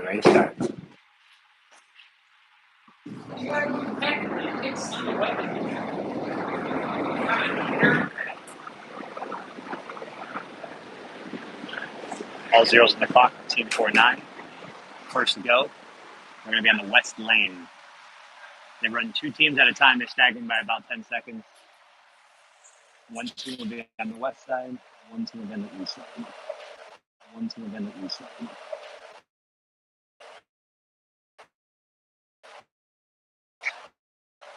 ready to start. All zeros on the clock, team 4-9. First to go. We're going to be on the west lane. They run two teams at a time. They stagger them by about 10 seconds. One team will be on the west side. One team will be on the east side. One team will be on the east side.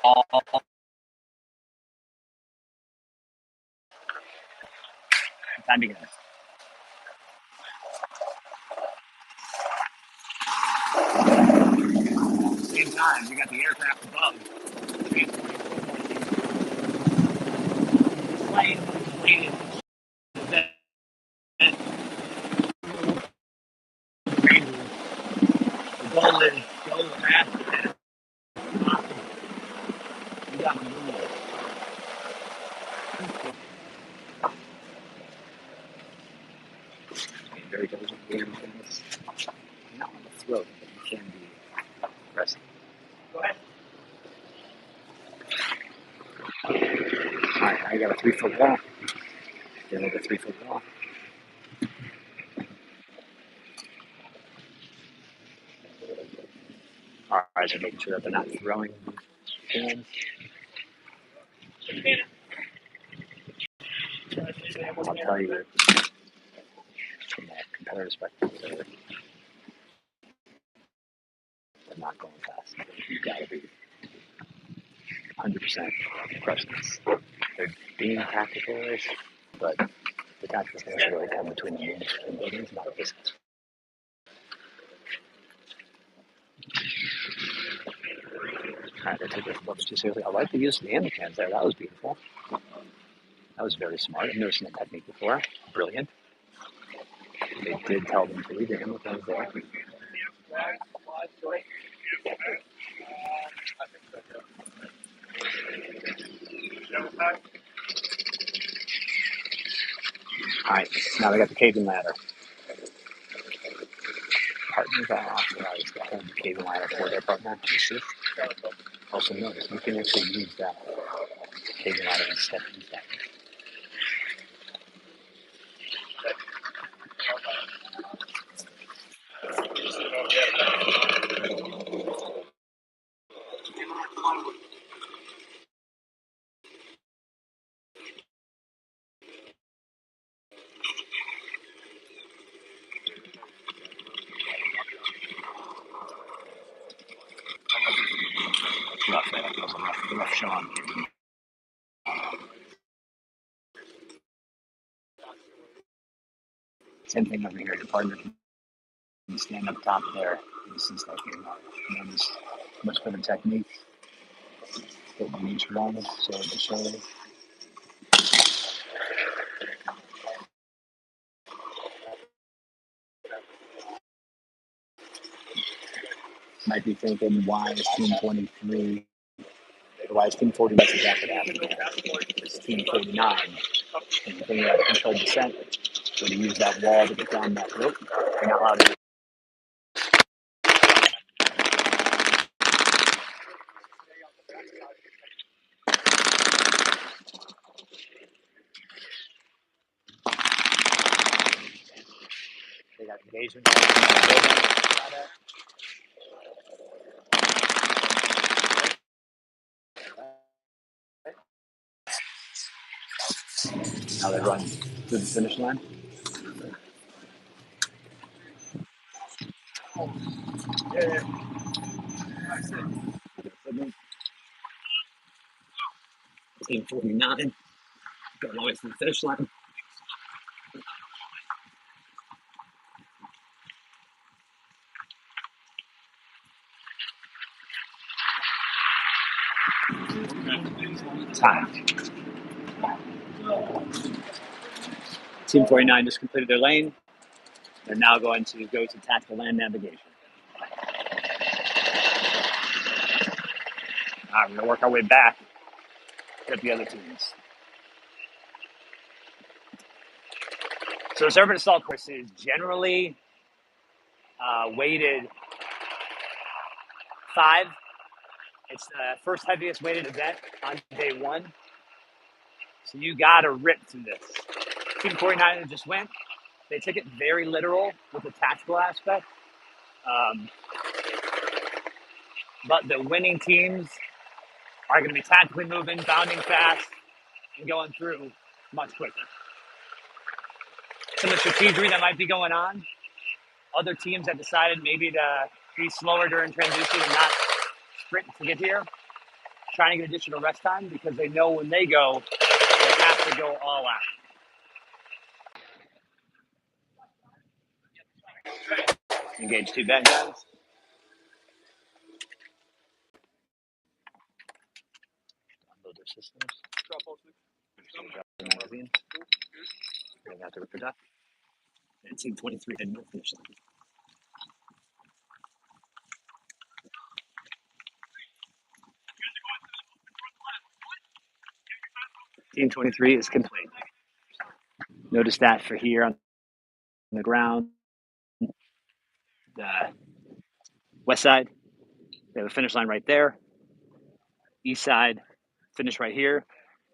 All time to go. Same time, you got the aircraft above. Plane. The goal is go fast. You got my goal. Very diligent, very fast. Not on the throat, but you can be aggressive. Go ahead. Alright, I got a 3-foot wall. Then like a 3-foot wall. Alright, so making sure that they're not throwing hands. I'll tell you from that competitor perspective, they're not going fast. You've got to be 100% freshness. They're being tactical-ish, but the tactical things really come between the moves and buildings, not the distance. Alright, they took their focus too seriously. I like the use of the ammo cans there. That was beautiful. That was very smart. I've never seen that technique before. Brilliant. They did tell them to leave the ammo cans there. Alright, now they got the caving ladder. Partners are authorized to hold the caving ladder for their partner to assist. Also notice, you can actually use that caving ladder instead of that. Rough shot. Same thing over here. Your partner can stand up top there. This is like notice much better technique. Put one each one, shoulder to shoulder. Might be thinking, why is team 23? Why is team 40 less exactly happening? It's team 49. And the thing you have to control descent. So to use that wall to get down that rope, you're not allowed to. They got engagement. Now they run to the finish line. Yeah. Team 49 going all the way to the finish line. Time. Team 49 just completed their lane. They're now going to go to tactical land navigation. We're going to work our way back with the other teams. So the servant assault course is generally weighted 5. It's the first heaviest weighted event on day 1. So you got to rip through this. Team 49 just went. They took it very literal with the tactical aspect. But the winning teams are going to be tactically moving, bounding fast, and going through much quicker. Some of the strategy that might be going on. Other teams have decided maybe to be slower during transition and not sprint to get here, trying to get additional rest time because they know when they go, they have to go all out. Engage 2 bad guys. Unload their systems. Drop the magazines. They have to rip it up. And Team 23 had no finish line. Team 23 is complete. Notice that for here on the ground, the west side, they have a finish line right there. East side, finish right here.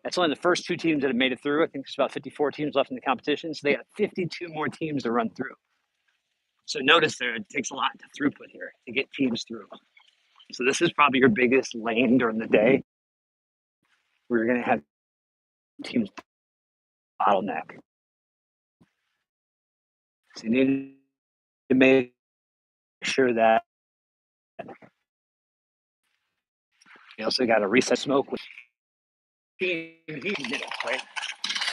That's only the first 2 teams that have made it through. I think there's about 54 teams left in the competition. So they got 52 more teams to run through. So notice there, it takes a lot to throughput here to get teams through. So this is probably your biggest lane during the day where you're going to have teams bottleneck. So you need to make sure that you also got to reset smoke with he did it, right?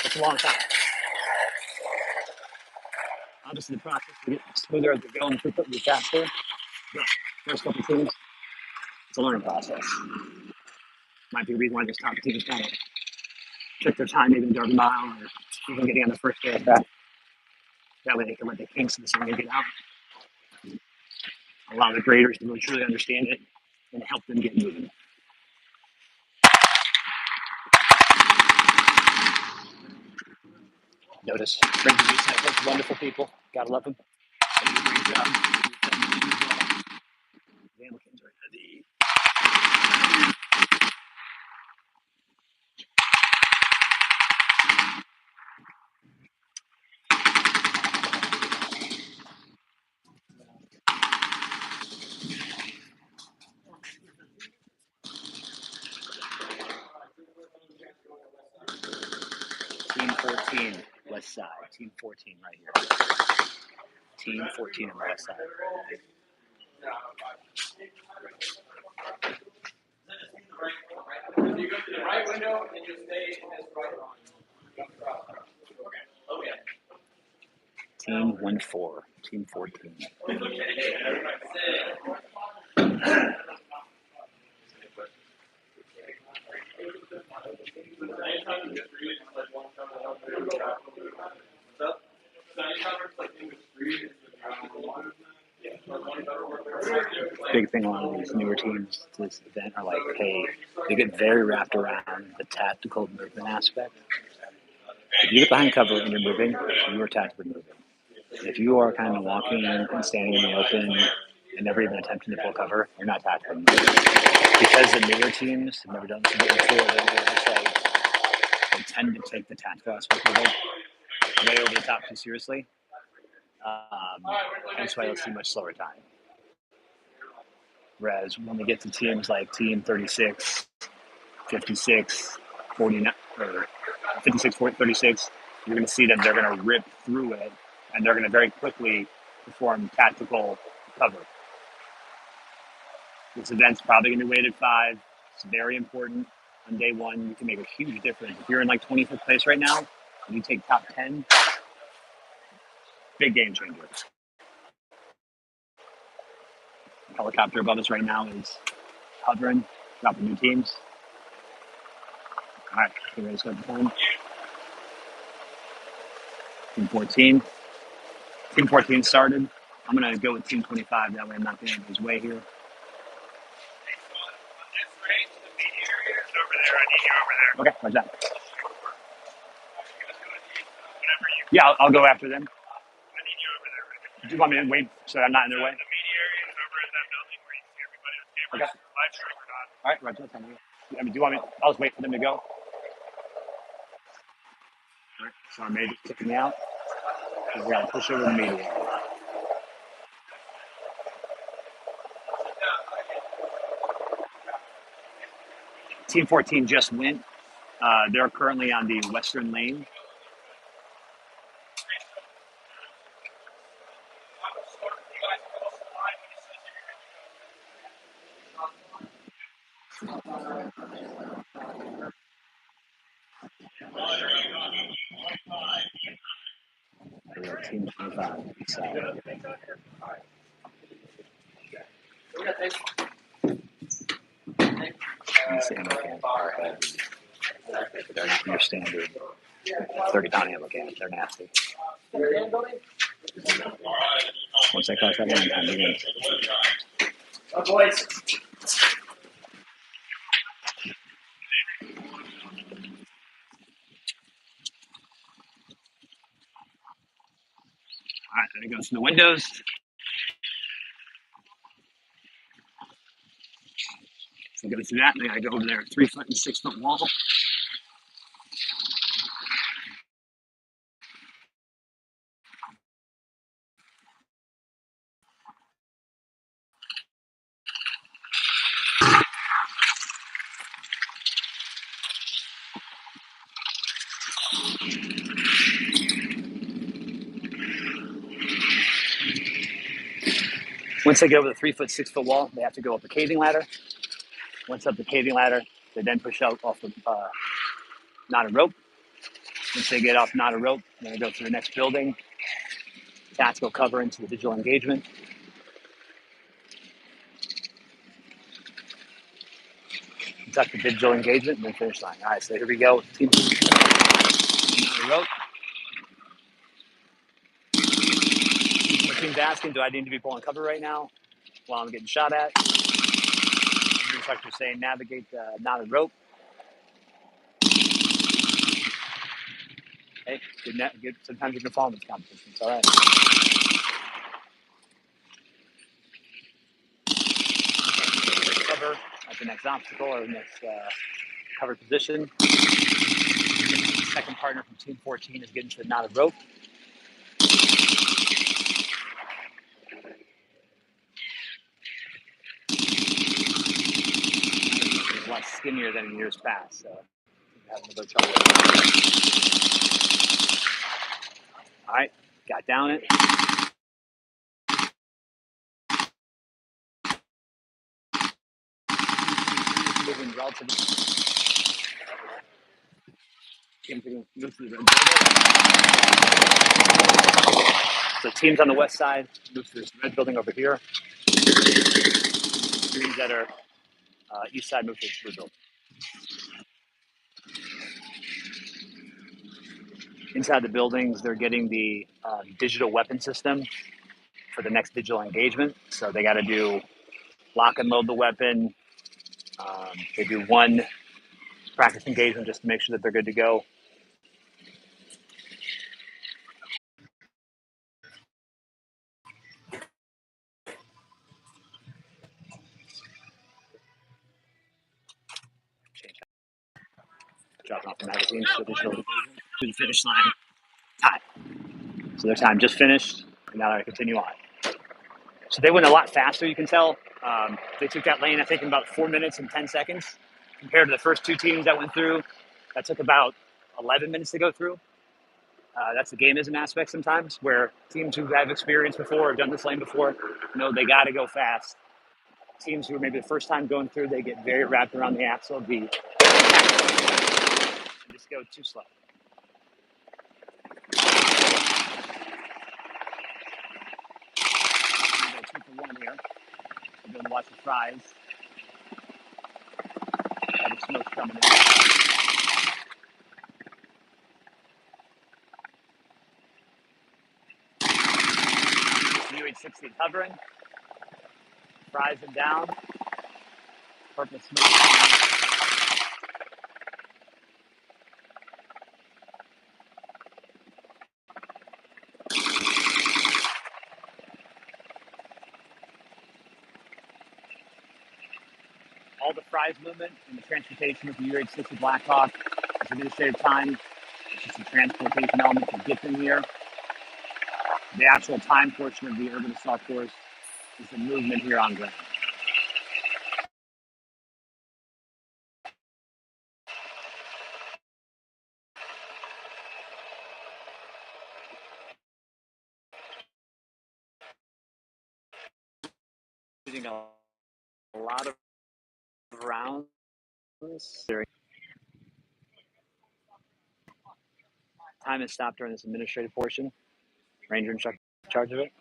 It's a long time. Obviously, the process to get smoother as we go and throughput will be faster. But first couple teams, it's a learning process. Might be the reason why this top teams kind of took their time, maybe in the Derby Mile, or even getting on the first day of that. That way they can let the kinks of the swing get out. Allow the graders to really truly understand it and help them get moving. Notice, Ranger Best, wonderful people. Gotta love them. They do a great job. The Anglicans are the Team 14, west side. Team 14 right here. Team 14 on the west side. You go to the right window and you stay in this right line. Okay. Team 1-4. Team 14. Big thing along these newer teams to this event are like, hey, they get very wrapped around the tactical movement aspect. If you get behind cover and you're moving, you are tactically moving. If you are kind of walking and standing in the open and never even attempting to pull cover, you're not tactically moving. Because the newer teams have never done this before, they tend to take the tactical aspect of it way over the top too seriously. That's why you'll see much slower time. Whereas when we get to teams like Team 36, 56, 49, or 56, 36, you're going to see that they're going to rip through it, and they're going to very quickly perform tactical cover. This event's probably going to be weighted 5. It's very important. On day 1, you can make a huge difference. If you're in like 25th place right now, and you take top 10, big game changer. The helicopter above us right now is hovering, dropping new teams. All right, get ready to start the time. Team 14. Team 14 started. I'm going to go with Team 25. That way I'm not getting in his way here. Okay, what's that? Yeah, I'll go after them. Do you want me to wait so I'm not in their way? Okay. All right, Roger. I mean, do you want me? I'll just wait for them to go. All right. So I made it kicking me out. We're gonna push over the media. Team 14 just went. They're currently on the western lane. Team 25. So. They're not your standard 30-pound ammo cans. They're nasty. Once I cross that line, time begins. Oh, boys. All right, then it goes to the windows. So go through that, and then I go over there, 3 foot and 6 foot wall. Once they get over the 3 foot, 6 foot wall, they have to go up a caving ladder. Once up the caving ladder, they then push out off the knotted rope. Once they get off knotted rope, then they go to the next building. Tactical cover into the digital engagement. Conduct the digital engagement and then finish line. All right, so here we go. Team knotted rope. My team's asking, do I need to be pulling cover right now while I'm getting shot at? The instructor's saying navigate the knotted rope. Hey, good. Sometimes you can fall in this competition. It's all right. Cover at the next obstacle or the next covered position. The second partner from Team 14 is getting to the knotted rope. It's a lot skinnier than in years past, so having a little trouble. All right, got down it. Moving relatively. So teams on the west side move to this red building over here. Teams that are east side move to this blue building. Inside the buildings, they're getting the digital weapon system for the next digital engagement. So they got to do lock and load the weapon. They do one practice engagement just to make sure that they're good to go. Dropping off the magazines for digital engagement. To the finish line. Time. So their time just finished, and now they continue on. So they went a lot faster, you can tell. They took that lane, I think, in about 4 minutes and 10 seconds compared to the first two teams that went through. That took about 11 minutes to go through. That's the gamism aspect sometimes, where teams who have experience before, have done this lane before, know they got to go fast. Teams who are maybe the first time going through, they get very wrapped around the axle, just go too slow. I'm going to 2 for 1 here. I'm going to watch the fries. All the smoke's coming in. UH-60 hovering. Fries them down. Purple smoke. all the fries movement and the transportation with the UH-60 Blackhawk is administrative time. It's just a transportation element to get them here. The actual time portion of the urban assault course is the movement here on ground. Using a lot of rounds. Time is stopped during this administrative portion. Ranger instructor in charge of it.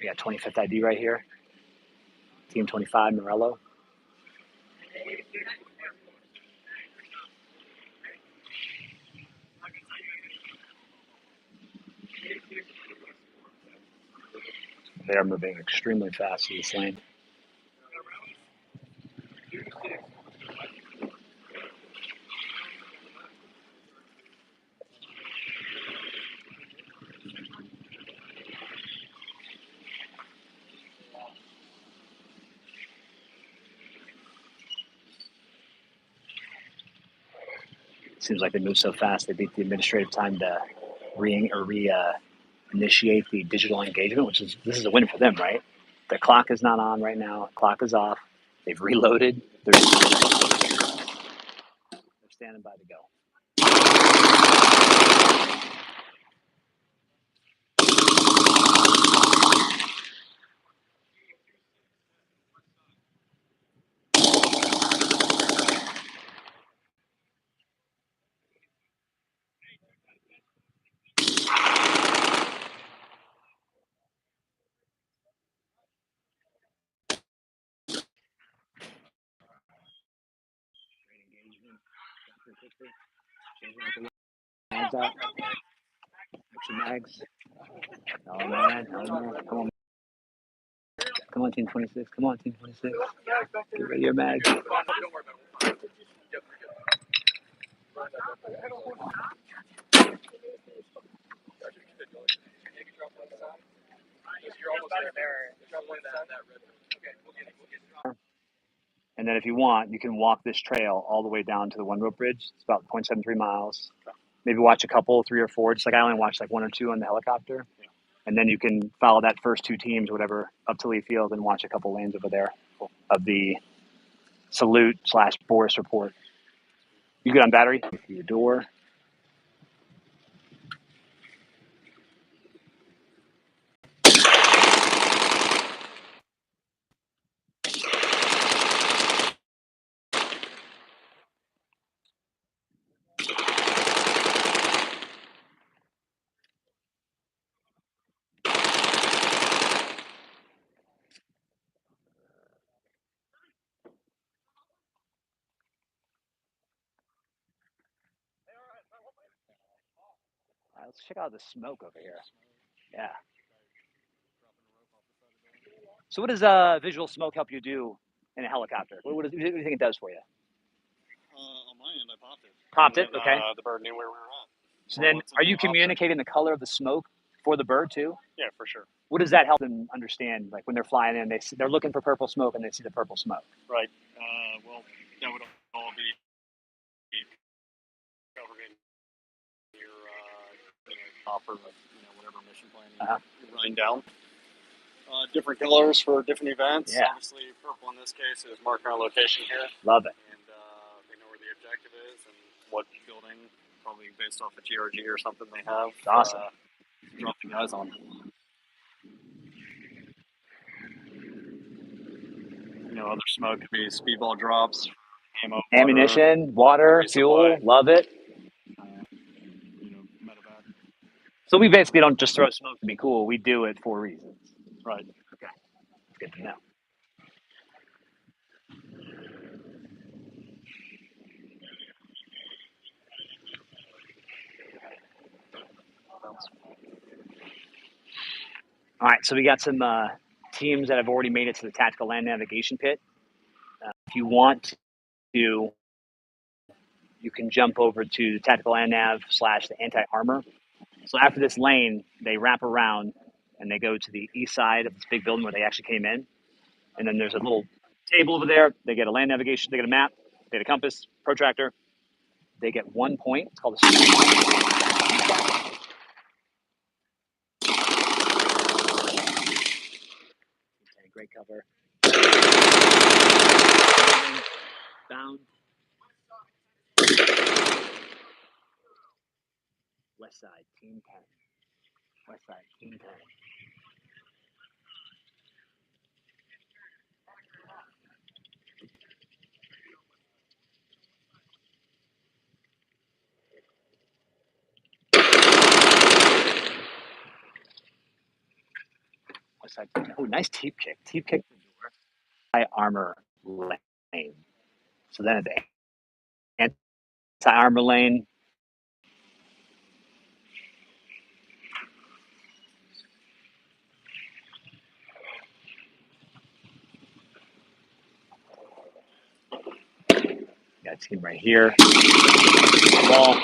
We got 25th ID right here. Team 25, Morello. They are moving extremely fast in this lane. Seems like they move so fast they beat the administrative time to initiate the digital engagement, this is a win for them, right? The clock is not on right now. Clock is off. They've reloaded. They're standing by to go. Mags out. Extra mags. Oh man, oh man. Come on. Come on, Team 26. Come on, Team 26. Get ready your mags. And then if you want, you can walk this trail all the way down to the one rope bridge. It's about 0.73 miles. Maybe watch a couple, 3 or 4. Just like I only watched like 1 or 2 on the helicopter. And then you can follow that first 2 teams, whatever, up to Lee Field and watch a couple lanes over there of the salute/Boris report. You good on battery? Your door. Let's check out the smoke over here. Yeah. So what does visual smoke help you do in a helicopter? What do you think it does for you? On my end, I popped it. Popped it, okay. The bird knew where we were at. So then, are you communicating the color of the smoke for the bird too? Yeah, for sure. What does that help them understand? Like when they're flying in, they're looking for purple smoke and they see the purple smoke. Right. Well, that would all be covered in your hopper, whatever mission plan you're running down. Different colors for different events. Yeah. Obviously, purple in this case is marking our location here. Love it. And they know where the objective is and what building, probably based off a GRG or something they have. Awesome. Drop the guys on. Other smoke could be speedball drops, ammunition, water, fuel. Supply. Love it. Medevac. So we basically don't just throw smoke to be cool. We do it for reasons. Right. Okay. Good to know. All right, so we got some teams that have already made it to the tactical land navigation pit. If you want to, you can jump over to the tactical land nav / the anti-armor. So after this lane, they wrap around and they go to the east side of this big building where they actually came in. And then there's a little table over there. They get a land navigation, they get a map, they get a compass, protractor. They get 1 point. It's called a great cover. Down. West side, team 10. West side, team 10. West side, team 10. Oh, nice teep kick. Teep kick the door. High armor lane. So then at the anti-armor lane, got a team right here. Wall.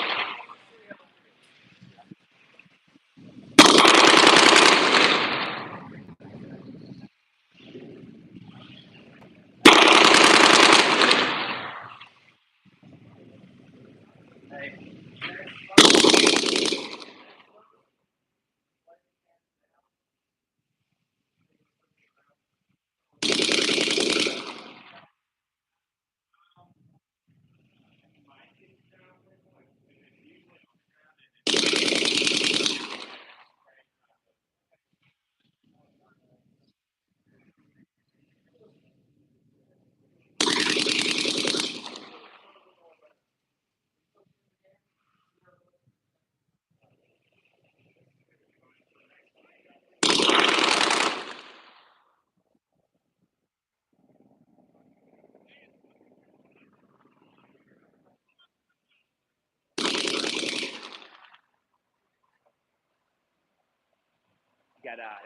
Got a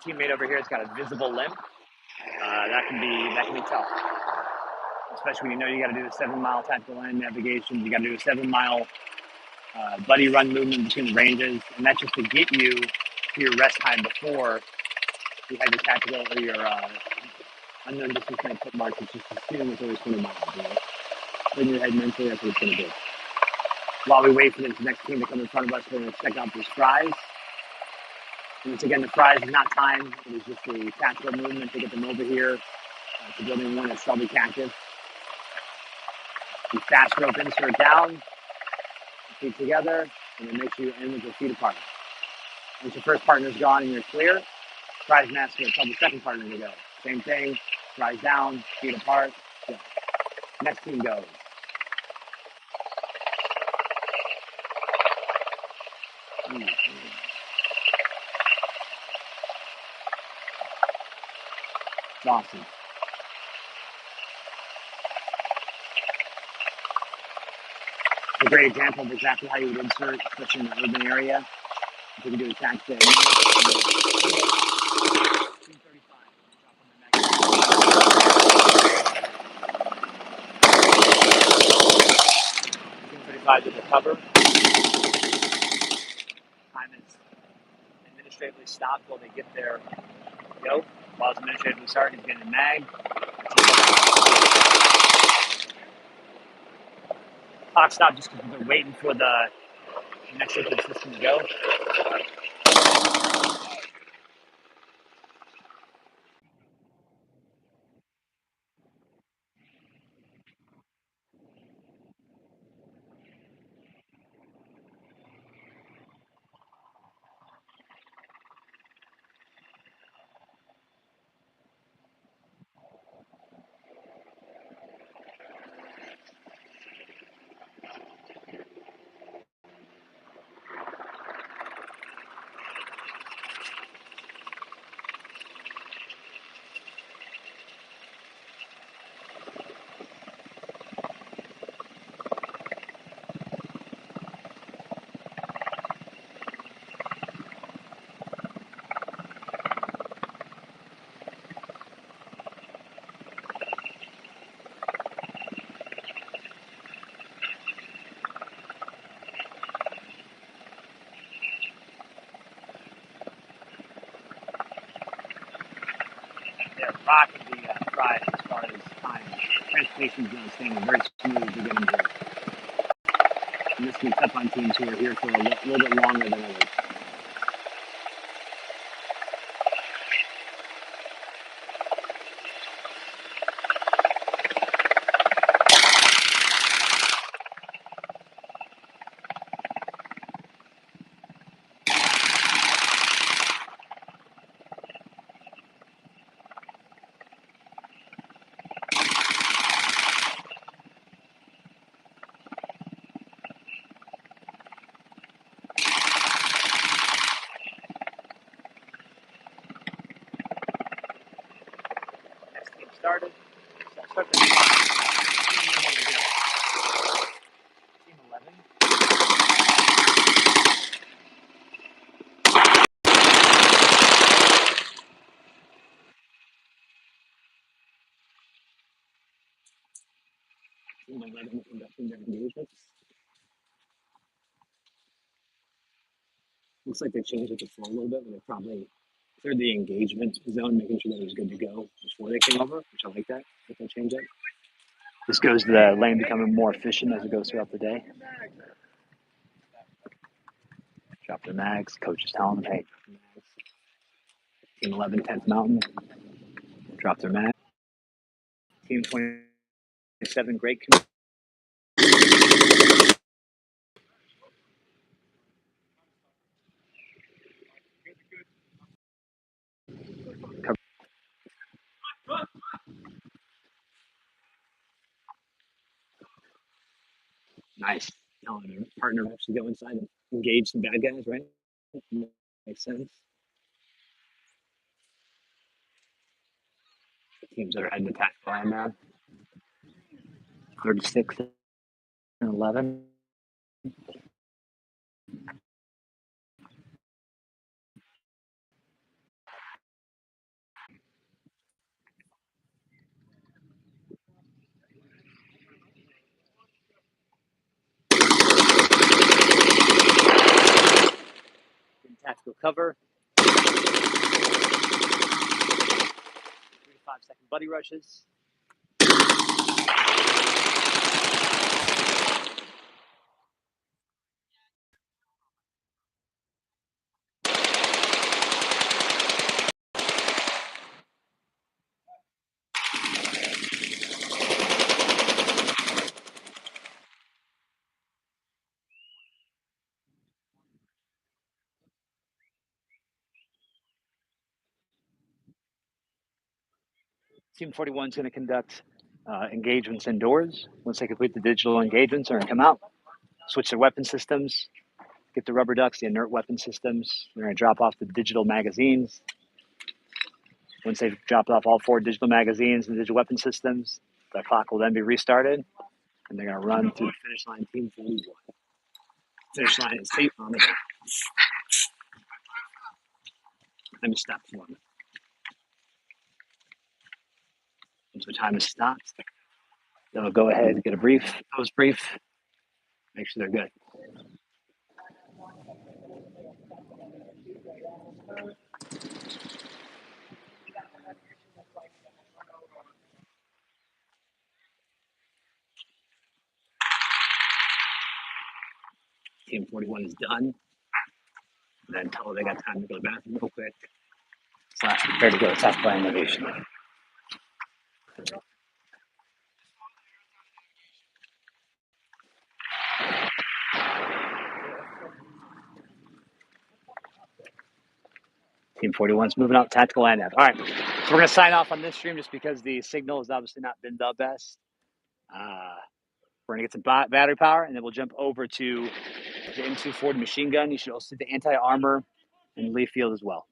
teammate over here. It's got a visible limp. That can be tough, especially when you know you got to do the 7-mile tactical land navigation. You got to do a 7-mile buddy run movement between the ranges, and that's just to get you to your rest time before you have your tactical or your unknown distance kind of foot marks. It's just assuming it's always 20 miles. You know? In your head mentally, that's what it's going to be. While we wait for the next team to come in front of us, we're going to check out these fries. And once again, the fries is not timed. It is just a tactical movement to get them over here to building 1 at Shelby Cactus. You fast rope insert down, feet together, and then make sure you end with your feet apart. Once your first partner's gone and you're clear, fries master will tell the second partner to go. Same thing, fries down, feet apart, go. Next team goes. It's awesome. It's a great example of exactly how you would insert, especially in the urban area. If you can do a tax day. 235 is the cover. Time is administratively stopped while they get their go. While it's administratively started, he's getting a mag. Clock stop just because they're waiting for the next into the system to go. rock and the prize as far as time. Transportation's not staying very smooth to get them here. And this will be tough on teams who are here for a little bit longer than others. Next team started. So I'll start the team 11. Team 11 conducting their engagements. Looks like they changed it to flow a little bit, but they probably cleared the engagement zone, making sure that it was good to go before they came over, which I like that, if they change it. This goes to the lane becoming more efficient as it goes throughout the day. Drop their mags. Coach is telling them, hey, Team 11, 10th Mountain. Drop their mag. Team 27, great commit. Nice. No, their partner actually go inside and engage some bad guys, right? Makes sense. The teams that are heading to tactical line now. 36 and 11. In tactical cover. 3 to 5 second buddy rushes. Team 41 is going to conduct engagements indoors. Once they complete the digital engagements, they're going to come out, switch their weapon systems, get the rubber ducks, the inert weapon systems. They're going to drop off the digital magazines. Once they've dropped off all 4 digital magazines and digital weapon systems, the clock will then be restarted, and they're going to run through the finish line. Team 41. Finish line is safe on the ground. Time is stopped for them. Once the time is stopped, they'll go ahead and get a brief, post brief, make sure they're good. Team 41 is done. And then tell them they got time to go to the bathroom real quick. / prepare to go to tactical innovation. Team 41 is moving out tactical and F. All right, so we're going to sign off on this stream just because the signal has obviously not been the best. We're going to get some battery power, and then we'll jump over to the M240 machine gun. You should also see the anti-armor and Lee Field as well.